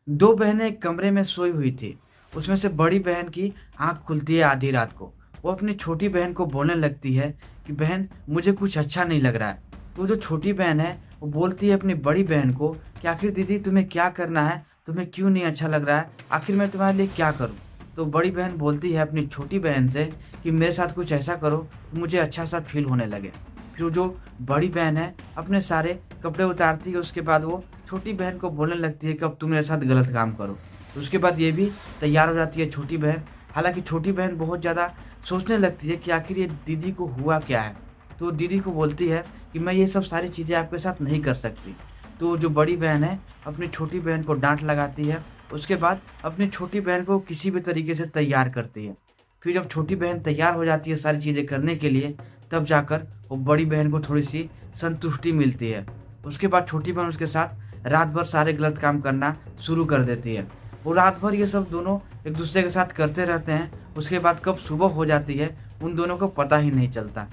दो बहनें एक कमरे में सोई हुई थी। उसमें से बड़ी बहन की आंख खुलती है आधी रात को। वो अपनी छोटी बहन को बोलने लगती है कि बहन, मुझे कुछ अच्छा नहीं लग रहा है। तो जो छोटी बहन है वो बोलती है अपनी बड़ी बहन को कि आखिर दीदी तुम्हें क्या करना है, तुम्हें क्यों नहीं अच्छा लग रहा है, आखिर मैं तुम्हारे लिए क्या करूँ। तो बड़ी बहन बोलती है अपनी छोटी बहन से कि मेरे साथ कुछ ऐसा करो कि मुझे अच्छा सा फील होने लगे। फिर वो जो बड़ी बहन है अपने सारे कपड़े उतारती है। उसके बाद वो छोटी बहन को बोलने लगती है कि अब तुम मेरे साथ गलत काम करो। तो उसके बाद ये भी तैयार हो जाती है छोटी बहन। हालाँकि छोटी बहन बहुत ज़्यादा सोचने लगती है कि आखिर ये दीदी को हुआ क्या है। तो दीदी को बोलती है कि मैं ये सब सारी चीज़ें आपके साथ नहीं कर सकती। तो जो बड़ी बहन है अपनी छोटी बहन को डाँट लगाती है। उसके बाद अपनी छोटी बहन को किसी भी तरीके से तैयार करती है। फिर जब छोटी बहन तैयार हो जाती है सारी चीज़ें करने के लिए, तब जाकर वो बड़ी बहन को थोड़ी-सी संतुष्टि मिलती है। उसके बाद छोटी बहन उसके साथ रात भर सारे गलत काम करना शुरू कर देती है। वो रात भर ये सब दोनों एक-दूसरे के साथ करते रहते हैं। उसके बाद कब सुबह हो जाती है, उन दोनों को पता ही नहीं चलता।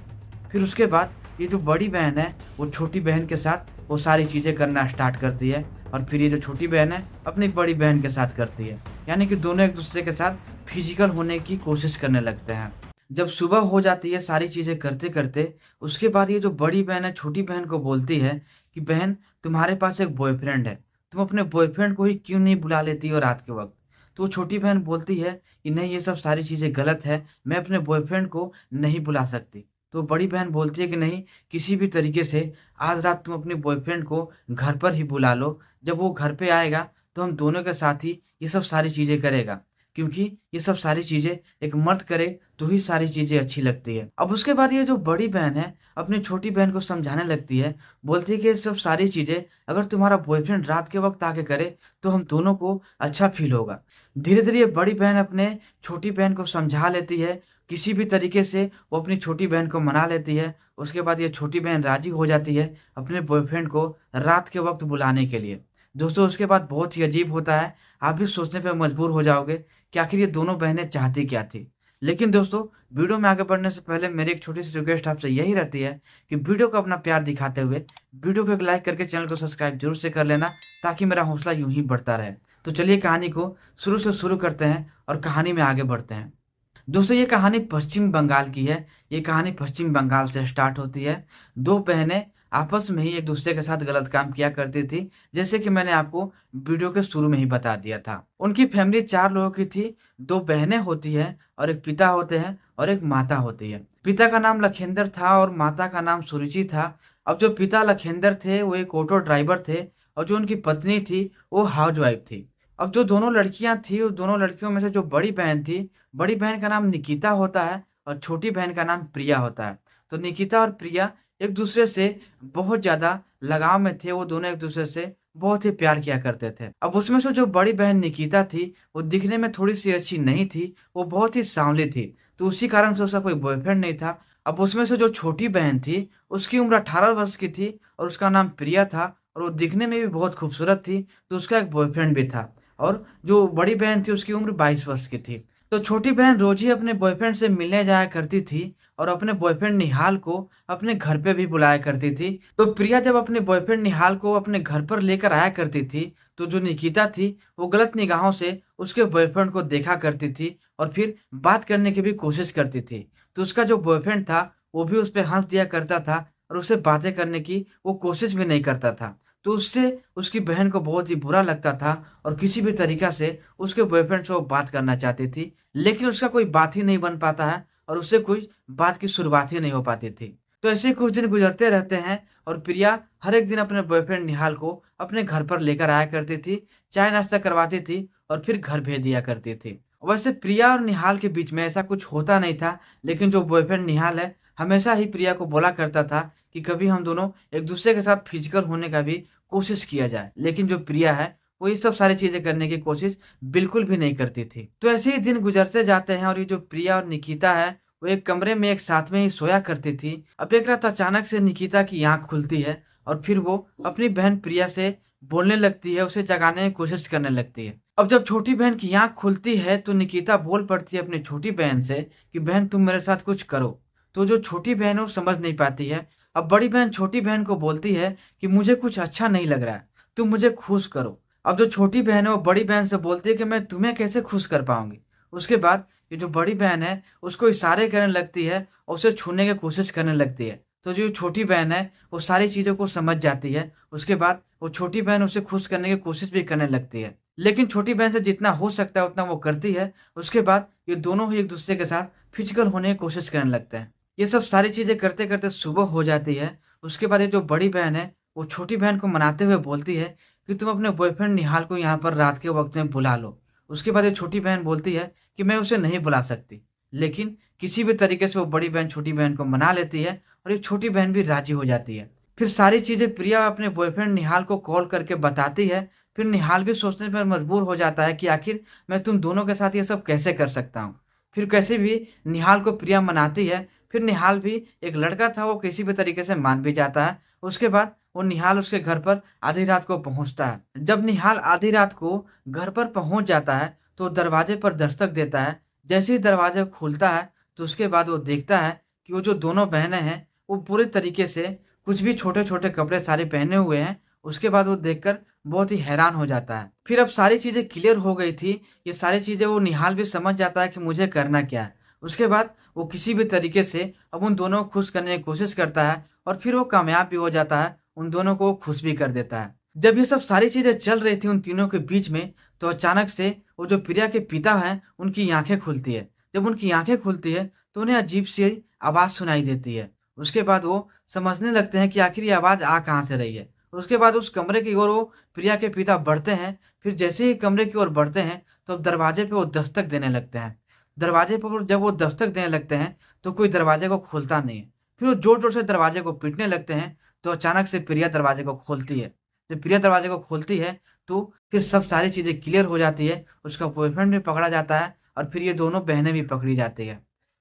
फिर उसके बाद ये जो बड़ी बहन है, वो छोटी बहन के साथ वो सारी चीज़ें करना स्टार्ट करती है और फिर ये जो छोटी बहन है, अपनी बड़ी बहन के साथ करती है। यानी कि दोनों एक-दूसरे के साथ फिज़िकल होने की कोशिश करने लगते हैं। जब सुबह हो जाती है सारी चीज़ें करते-करते, उसके बाद ये जो बड़ी बहन है, छोटी बहन को बोलती है कि बहन, तुम्हारे पास एक बॉयफ्रेंड है, तुम अपने बॉयफ्रेंड को ही क्यों नहीं बुला लेती हो रात के वक़्त? तो छोटी बहन बोलती है कि नहीं, ये सब सारी चीज़ें गलत है, मैं अपने बॉयफ्रेंड को नहीं बुला सकती। तो बड़ी बहन बोलती है कि नहीं, किसी भी तरीके से आज रात तुम अपने बॉयफ्रेंड को घर पर ही बुला लो। जब वो घर पे आएगा तो हम दोनों के साथ ही ये सब सारी चीज़ें करेगा। क्योंकि ये सब सारी चीज़ें एक मर्द करे तो ही सारी चीज़ें अच्छी लगती है। अब उसके बाद ये जो बड़ी बहन है अपनी छोटी बहन को समझाने लगती है, बोलती है कि ये सब सारी चीज़ें अगर तुम्हारा बॉयफ्रेंड रात के वक़्त आके करे तो हम दोनों को अच्छा फ़ील होगा। धीरे-धीरे ये बड़ी बहन अपने छोटी बहन को समझा लेती है, किसी भी तरीके से वो अपनी छोटी बहन को मना लेती है। उसके बाद ये छोटी बहन राज़ी हो जाती है अपने बॉयफ्रेंड को रात के वक़्त बुलाने के लिए। दोस्तों, उसके बाद बहुत ही अजीब होता है, आप भी सोचने पे मजबूर हो जाओगे कि आखिर ये दोनों बहनें चाहती क्या थी? लेकिन दोस्तों, वीडियो में आगे बढ़ने से पहले मेरी एक छोटी-सी रिक्वेस्ट आपसे यही रहती है कि वीडियो को अपना प्यार दिखाते हुए वीडियो को एक लाइक करके चैनल को सब्सक्राइब ज़रूर से कर लेना, ताकि मेरा हौसला यूँ ही बढ़ता रहे। तो चलिए कहानी को शुरू से शुरू करते हैं और कहानी में आगे बढ़ते हैं। दोस्तों, ये कहानी पश्चिम बंगाल की है। ये कहानी पश्चिम बंगाल से स्टार्ट होती है। 2 बहनें आपस में ही एक-दूसरे के साथ गलत काम किया करती थी, जैसे कि मैंने आपको वीडियो के शुरू में ही बता दिया था। उनकी फैमिली 4 लोगों की थी। 2 बहनें होती हैं और एक पिता होते हैं और एक माता होती है। पिता का नाम लखेंदर था और माता का नाम सुरुचि था। अब जो पिता लखेंदर थे, वो एक ऑटो ड्राइवर थे और जो उनकी पत्नी थी, वो हाउसवाइफ थी। अब जो दोनों लड़कियाँ थी, उस दोनों लड़कियों में से जो बड़ी बहन थी, बड़ी बहन का नाम निकिता होता है और छोटी बहन का नाम प्रिया होता है। तो निकिता और प्रिया एक-दूसरे से बहुत ज़्यादा लगाव में थे, वो दोनों एक-दूसरे से बहुत ही प्यार किया करते थे। अब उसमें से जो बड़ी बहन निकिता थी, वो दिखने में थोड़ी-सी अच्छी नहीं थी, वो बहुत ही सांवली थी, तो उसी कारण से उसका कोई बॉयफ्रेंड नहीं था। अब उसमें से जो छोटी बहन थी, उसकी उम्र 18 वर्ष की थी और उसका नाम प्रिया था और वो दिखने में भी बहुत खूबसूरत थी, तो उसका एक बॉयफ्रेंड भी था। और जो बड़ी बहन थी, उसकी उम्र 22 वर्ष की थी। तो छोटी बहन रोज़ ही अपने बॉयफ्रेंड से मिलने जाया करती थी और अपने बॉयफ्रेंड निहाल को अपने घर पे भी बुलाया करती थी। तो प्रिया जब अपने बॉयफ्रेंड निहाल को अपने घर पर लेकर आया करती थी, तो जो निकिता थी, वो गलत निगाहों से उसके बॉयफ्रेंड को देखा करती थी और फिर बात करने की भी कोशिश करती थी। तो उसका जो बॉयफ्रेंड था, वो भी उस पे हँस दिया करता था और उससे बातें करने की वो कोशिश भी नहीं करता था। तो उससे उसकी बहन को बहुत ही बुरा लगता था और किसी भी तरीक़ा से उसके बॉयफ्रेंड से वो बात करना चाहती थी, लेकिन उसका कोई बात ही नहीं बन पाता है और उससे कोई बात की शुरुआत ही नहीं हो पाती थी। तो ऐसे ही कुछ दिन गुज़रते रहते हैं और प्रिया हर एक दिन अपने बॉयफ्रेंड निहाल को अपने घर पर लेकर आया करती थी, चाय-नाश्ता करवाती थी और फिर घर भेज दिया करती थी। वैसे प्रिया और निहाल के बीच में ऐसा कुछ होता नहीं था, लेकिन जो बॉयफ्रेंड निहाल है, हमेशा ही प्रिया को बोला करता था कि कभी हम दोनों एक-दूसरे के साथ फिज़िकल होने का भी कोशिश किया जाए। लेकिन जो प्रिया है, वो ये सब सारी चीज़ें करने की कोशिश बिल्कुल भी नहीं करती थी। तो ऐसे ही दिन गुज़रते जाते हैं और ये जो प्रिया और निकिता है, वो एक कमरे में एक साथ में ही सोया करती थी। अब एक रात अचानक से निकिता की आँख खुलती है और फिर वो अपनी बहन प्रिया से बोलने लगती है, उसे जगाने की कोशिश करने लगती है। अब जब छोटी बहन की आँख खुलती है, तो निकिता बोल पड़ती है अपनी छोटी बहन से कि बहन, तुम मेरे साथ कुछ करो। तो जो छोटी बहन है वो समझ नहीं पाती है। अब बड़ी बहन छोटी बहन को बोलती है कि मुझे कुछ अच्छा नहीं लग रहा है, तुम मुझे खुश करो। अब जो छोटी बहन है वो बड़ी बहन से बोलती है कि मैं तुम्हें कैसे खुश कर पाऊंगी। उसके बाद ये जो बड़ी बहन है उसको इशारे करने लगती है और उसे छूने की कोशिश करने लगती है। तो जो छोटी बहन है वो सारी चीज़ों को समझ जाती है। उसके बाद वो छोटी बहन उसे खुश करने की कोशिश भी करने लगती है, लेकिन छोटी बहन से जितना हो सकता है उतना वो करती है। उसके बाद ये दोनों ही एक दूसरे के साथ फिजिकल होने की कोशिश करने लगते हैं। ये सब सारी चीज़ें करते करते सुबह हो जाती है। उसके बाद ये जो बड़ी बहन है वो छोटी बहन को मनाते हुए बोलती है कि तुम अपने बॉयफ्रेंड निहाल को यहाँ पर रात के वक्त में बुला लो। उसके बाद ये छोटी बहन बोलती है कि मैं उसे नहीं बुला सकती, लेकिन किसी भी तरीके से वो बड़ी बहन छोटी बहन को मना लेती है और ये छोटी बहन भी राजी हो जाती है। फिर सारी चीज़ें प्रिया अपने बॉयफ्रेंड निहाल को कॉल करके बताती है। फिर निहाल भी सोचने पर मजबूर हो जाता है कि आखिर मैं तुम दोनों के साथ ये सब कैसे कर सकता हूँ। फिर कैसे भी निहाल को प्रिया मनाती है। फिर निहाल भी एक लड़का था, वो किसी भी तरीके से मान भी जाता है। उसके बाद वो निहाल उसके घर पर आधी रात को पहुंचता है। जब निहाल आधी रात को घर पर पहुंच जाता है तो दरवाजे पर दस्तक देता है। जैसे ही दरवाजा खुलता है तो उसके बाद वो देखता है कि वो जो दोनों बहनें हैं वो पूरे तरीके से कुछ भी छोटे छोटे कपड़े सारे पहने हुए हैं। उसके बाद वो देखकर बहुत ही हैरान हो जाता है। फिर अब सारी चीज़ें क्लियर हो गई थी। ये सारी चीज़ें वो निहाल भी समझ जाता है कि मुझे करना क्या है। उसके बाद वो किसी भी तरीके से अब उन दोनों को खुश करने की कोशिश करता है और फिर वो कामयाब भी हो जाता है। उन दोनों को वो खुश भी कर देता है। जब ये सब सारी चीज़ें चल रही थी उन तीनों के बीच में, तो अचानक से वो जो प्रिया के पिता हैं उनकी आंखें खुलती है। जब उनकी आंखें खुलती है तो उन्हें अजीब सी आवाज़ सुनाई देती है। उसके बाद वो समझने लगते हैं कि आखिर ये आवाज़ आ कहाँ से रही है। उसके बाद उस कमरे की ओर वो प्रिया के पिता बढ़ते हैं। फिर जैसे ही कमरे की ओर बढ़ते हैं तो अब दरवाजे पे वो दस्तक देने लगते हैं। दरवाजे पर जब वो दस्तक देने लगते हैं तो कोई दरवाजे को खोलता नहीं है। फिर वो जोर-जोर से दरवाजे को पीटने लगते हैं तो अचानक से प्रिया दरवाजे को खोलती है। जब प्रिया दरवाजे को खोलती है तो फिर सब सारी चीज़ें क्लियर हो जाती है। उसका बॉयफ्रेंड भी पकड़ा जाता है और फिर ये दोनों बहनें भी पकड़ी जाती है।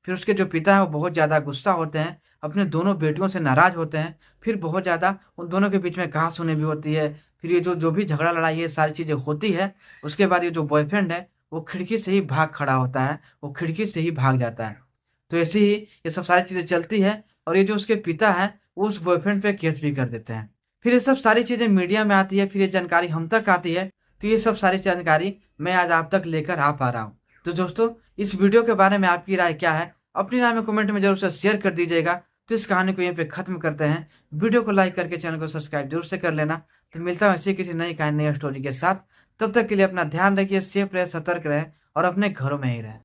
फिर उसके जो पिता हैं वो बहुत ज़्यादा गुस्सा होते हैं, अपने दोनों बेटियों से नाराज़ होते हैं। फिर बहुत ज़्यादा उन दोनों के बीच में कहा-सुनी भी होती है। फिर ये जो जो भी झगड़ा लड़ाई ये सारी चीज़ें होती है। उसके बाद ये जो बॉयफ्रेंड है वो खिड़की से ही भाग खड़ा होता है, वो खिड़की से ही भाग जाता है। तो ऐसे ही ये सब सारी चीज़ें चलती है और ये जो उसके पिता हैं वो उस बॉयफ्रेंड पे केस भी कर देते हैं। फिर ये सब सारी चीज़ें मीडिया में आती है, फिर ये जानकारी हम तक आती है। तो ये सब सारी जानकारी मैं आज आप तक लेकर आ पा रहा हूँ। तो दोस्तों, इस वीडियो के बारे में आपकी राय क्या है? अपनी राय में कमेंट में ज़रूर से शेयर कर दीजिएगा। तो इस कहानी को यहीं पे ख़त्म करते हैं। वीडियो को लाइक करके चैनल को सब्सक्राइब ज़रूर से कर लेना। तो मिलता हूँ ऐसी किसी नई कहानी, नई स्टोरी के साथ। तब तक के लिए अपना ध्यान रखिए, सेफ रहें, सतर्क रहें और अपने घरों में ही रहें।